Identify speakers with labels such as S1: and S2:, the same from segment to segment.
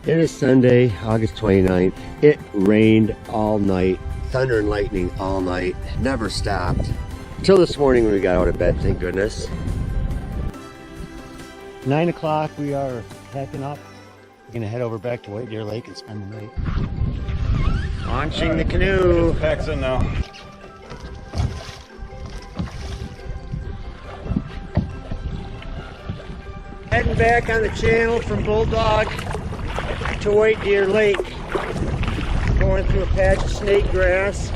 S1: It is Sunday, August 29th. It rained all night. Thunder and lightning all night. Never stopped. Until this morning when we got out of bed, thank goodness. 9 o'clock, we are packing up. We're gonna head over back to White Deer Lake and spend the night. Launching the canoe.
S2: Packs in now.
S1: Heading back on the channel from Bulldog to White Deer Lake. Going through a patch of snake grass.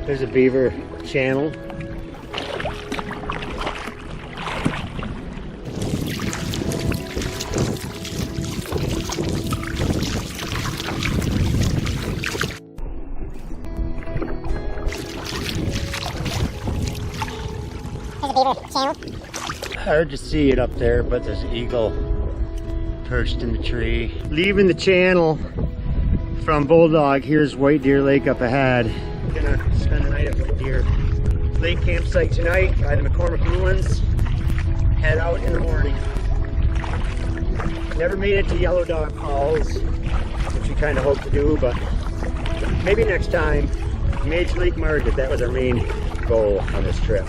S1: There's a beaver channel. Hard to see it up there, but there's an eagle perched in the tree. Leaving the channel from Bulldog, here's White Deer Lake up ahead. We're gonna spend the night at White Deer Lake campsite tonight by the McCormick Wilderness. Head out in the morning. Never made it to Yellow Dog Falls, which we kind of hope to do, but maybe next time. Major Lake Market, that was our main goal on this trip.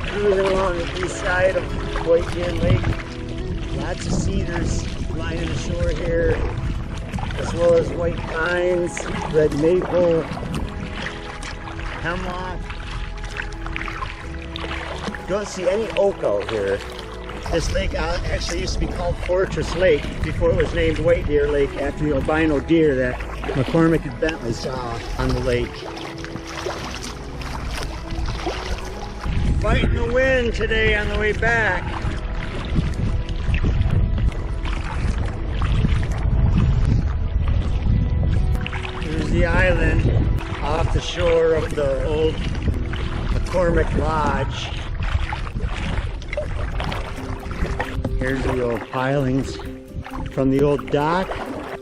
S1: Cruising along the east side of White Deer Lake. Lots of cedars lining the shore here, as well as white pines, red maple, hemlock. Don't see any oak out here. This lake actually used to be called Fortress Lake before it was named White Deer Lake after the albino deer that McCormick and Bentley saw on the lake. Fighting the wind today on the way back. Here's the island off the shore of the old McCormick Lodge. Here's the old pilings from the old dock.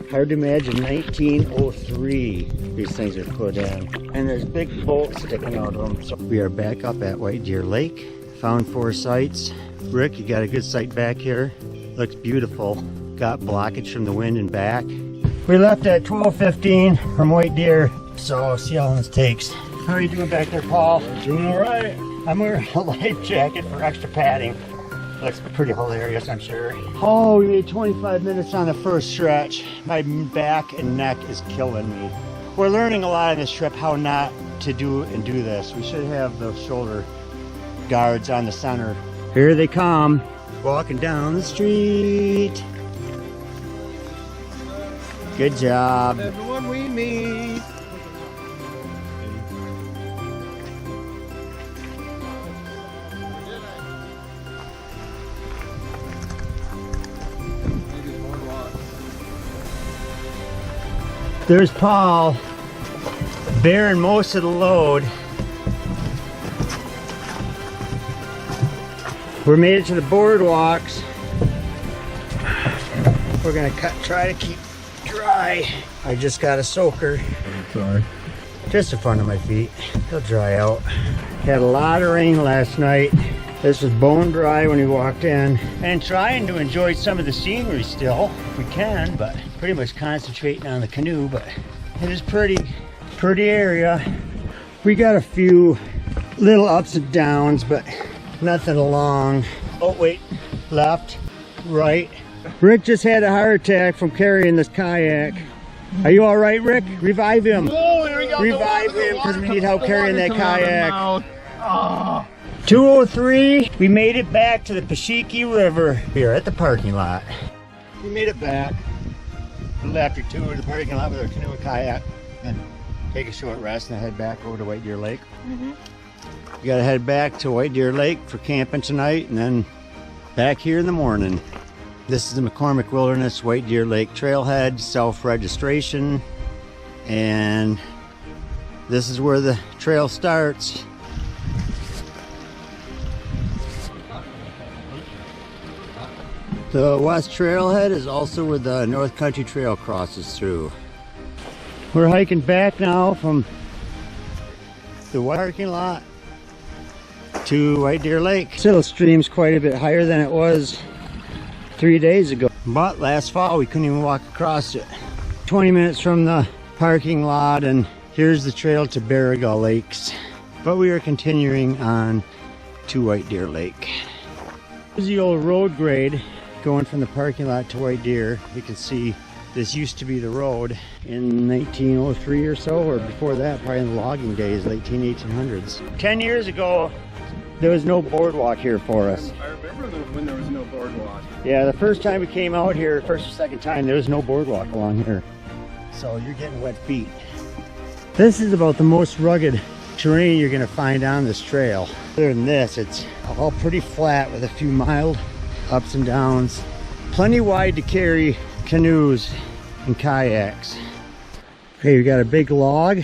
S1: Hard to imagine 1903 these things are put in. And there's big bolts sticking out of them. So we are back up at White Deer Lake. Found 4 sites. Rick, you got a good site back here. Looks beautiful. Got blockage from the wind and back. We left at 12:15 from White Deer. So see how long this takes. How are you doing back there, Paul?
S2: Doing all right.
S1: I'm wearing a life jacket for extra padding. Looks pretty hilarious, I'm sure. Oh, we made 25 minutes on the first stretch. My back and neck is killing me. We're learning a lot on this trip how not to do this. We should have those shoulder guards on the center. Here they come, walking down the street. Good job.
S2: Everyone we meet.
S1: There's Paul bearing most of the load. We made it to the boardwalks. We're gonna try to keep dry. I just got a soaker.
S2: Sorry.
S1: Just in front of my feet. They'll dry out. Had a lot of rain last night. This was bone dry when we walked in. And trying to enjoy some of the scenery still, if we can, but pretty much concentrating on the canoe, but it is pretty area. We got a few little ups and downs, but nothing along. Oh wait, left, right. Rick just had a heart attack from carrying this kayak. Are you all right, Rick? Revive him.
S2: Oh, here we go.
S1: Revive him, because we need help carrying that kayak. 2:03, we made it back to the Pashiki River. We are at the parking lot. We made it back. A little after 2 to the parking lot with our canoe and kayak, and take a short rest and head back over to White Deer Lake. We gotta head back to White Deer Lake for camping tonight, and then back here in the morning. This is the McCormick Wilderness White Deer Lake Trailhead, self-registration, and this is where the trail starts. The West Trailhead is also where the North Country Trail crosses through. We're hiking back now from the parking lot to White Deer Lake. This little stream's quite a bit higher than it was 3 days ago. But last fall we couldn't even walk across it. 20 minutes from the parking lot, and here's the trail to Barriga Lakes. But we are continuing on to White Deer Lake. Here's the old road grade going from the parking lot to White Deer. You can see this used to be the road in 1903 or so, or before that, probably in the logging days, late 1800s. 10 years ago, there was no boardwalk here for us.
S2: I remember when there was no boardwalk.
S1: Yeah, the first time we came out here, first or second time, there was no boardwalk along here. So you're getting wet feet. This is about the most rugged terrain you're gonna find on this trail. Other than this, it's all pretty flat with a few mild ups and downs. Plenty wide to carry canoes and kayaks. Okay, we got a big log,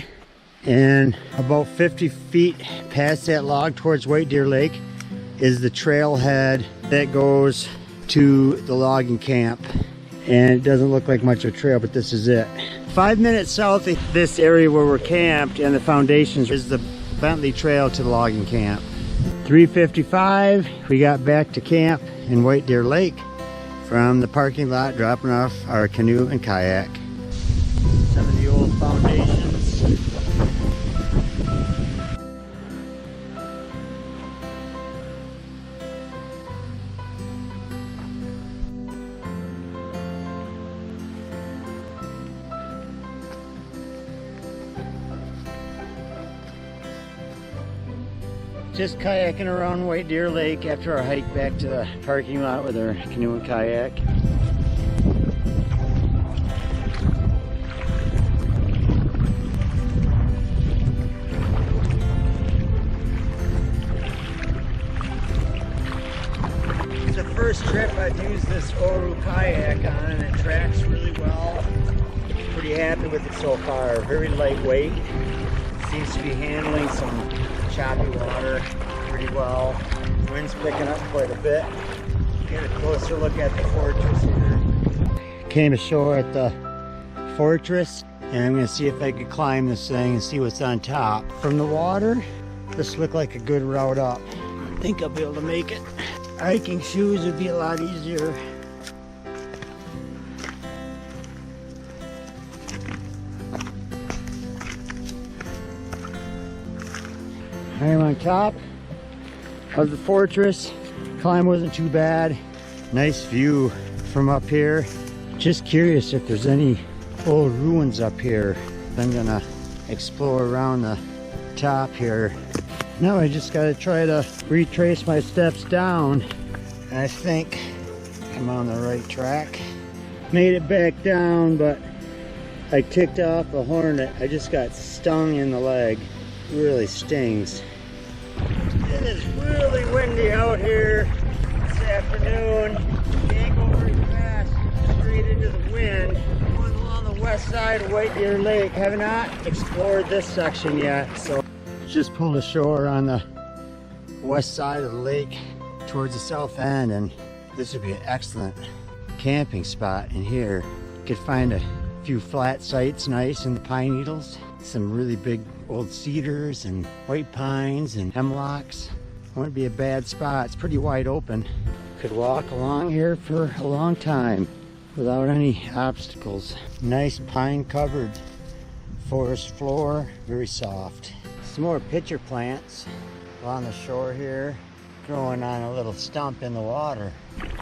S1: and about 50 feet past that log towards White Deer Lake is the trailhead that goes to the logging camp. And it doesn't look like much of a trail, but this is it. 5 minutes south of this area where we're camped and the foundations is the Bentley Trail to the logging camp. 3:55, we got back to camp in White Deer Lake from the parking lot, dropping off our canoe and kayak. Some of the old foundations. Just kayaking around White Deer Lake after our hike back to the parking lot with our canoe and kayak. It's the first trip I've used this Oru kayak on, and it tracks really well. Pretty happy with it so far. Very lightweight. Seems to be handling some choppy water pretty well. Wind's picking up quite a bit. Get a closer look at the fortress here. Came ashore at the fortress, and I'm gonna see if I could climb this thing and see what's on top. From the water, this looked like a good route up. I think I'll be able to make it. Hiking shoes would be a lot easier. I am on top of the fortress. Climb wasn't too bad. Nice view from up here. Just curious if there's any old ruins up here. I'm gonna explore around the top here. Now I just gotta try to retrace my steps down. I think I'm on the right track. Made it back down, but I kicked off a hornet. I just got stung in the leg. Really stings. It is really windy out here this afternoon. Can't go very fast, straight into the wind. Going along the west side of White Deer Lake. Have not explored this section yet, so just pulled ashore on the west side of the lake towards the south end, and this would be an excellent camping spot in here. You could find a few flat sites nice in the pine needles. Some really big old cedars and white pines and hemlocks. Wouldn't be a bad spot. It's pretty wide open. Could walk along here for a long time without any obstacles. Nice pine covered forest floor, very soft. Some more pitcher plants along the shore here, growing on a little stump in the water.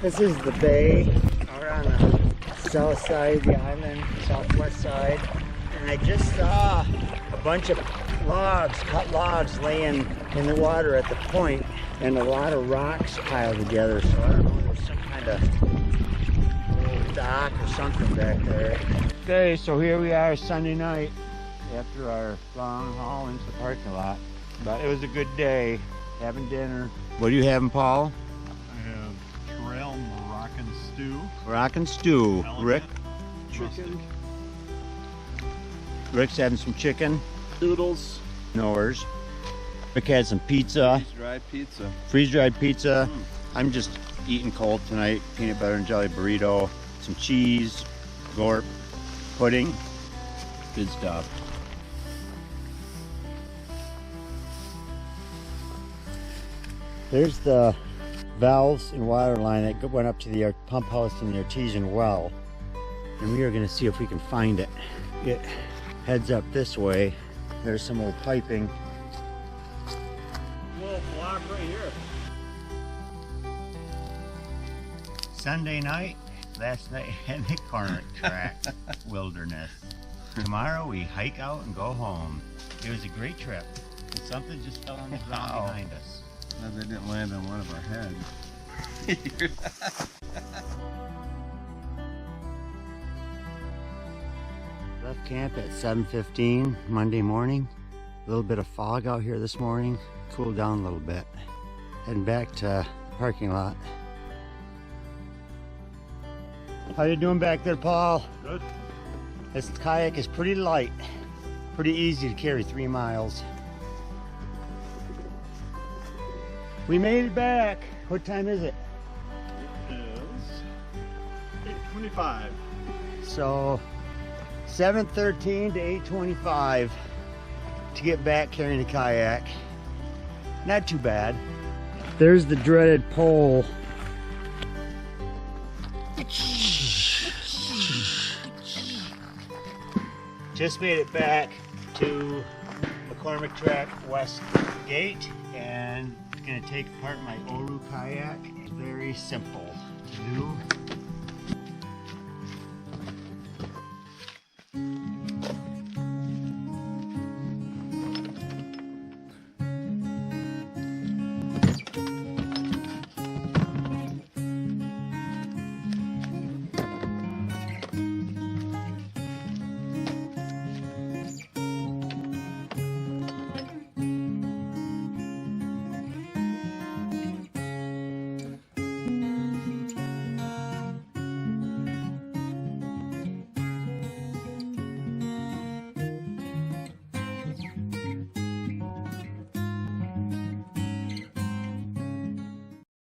S1: This is the bay out on the south side of the island, southwest side. And I just saw a bunch of logs, cut logs laying in the water at the point, and a lot of rocks piled together. So I don't know, there's some kind of old dock or something back there. Okay, so here we are Sunday night after our long haul into the parking lot. But it was a good day, having dinner. What are you having, Paul?
S2: I have trail Moroccan stew.
S1: Moroccan stew.
S2: Element,
S1: Rick?
S2: chicken,
S1: Rick's having some chicken.
S2: noodles,
S1: Nours. Rick had some pizza.
S2: dried pizza.
S1: Freeze-dried pizza. I'm just eating cold tonight. Peanut butter and jelly burrito, some cheese, gorp, pudding. Good stuff. There's the valves and water line that went up to the pump house and the artesian well. And we are going to see if we can find it. It heads up this way. There's some old piping.
S2: Little block right here.
S1: Sunday night, last night at McCormick Wilderness. Tomorrow we hike out and go home. It was a great trip. And something just fell on the ground behind us.
S2: No, they didn't land on one of our heads.
S1: Left camp at 7:15 Monday morning. A little bit of fog out here this morning. Cooled down a little bit. Heading back to the parking lot. How you doing back there, Paul?
S2: Good.
S1: This kayak is pretty light. Pretty easy to carry 3 miles. We made it back. What time is it?
S2: It is 8:25.
S1: So 7:13 to 8:25 to get back carrying a kayak. Not too bad. There's the dreaded pole. Just made it back to McCormick Track West Gate, and gonna take apart my Oru kayak. Very simple to do.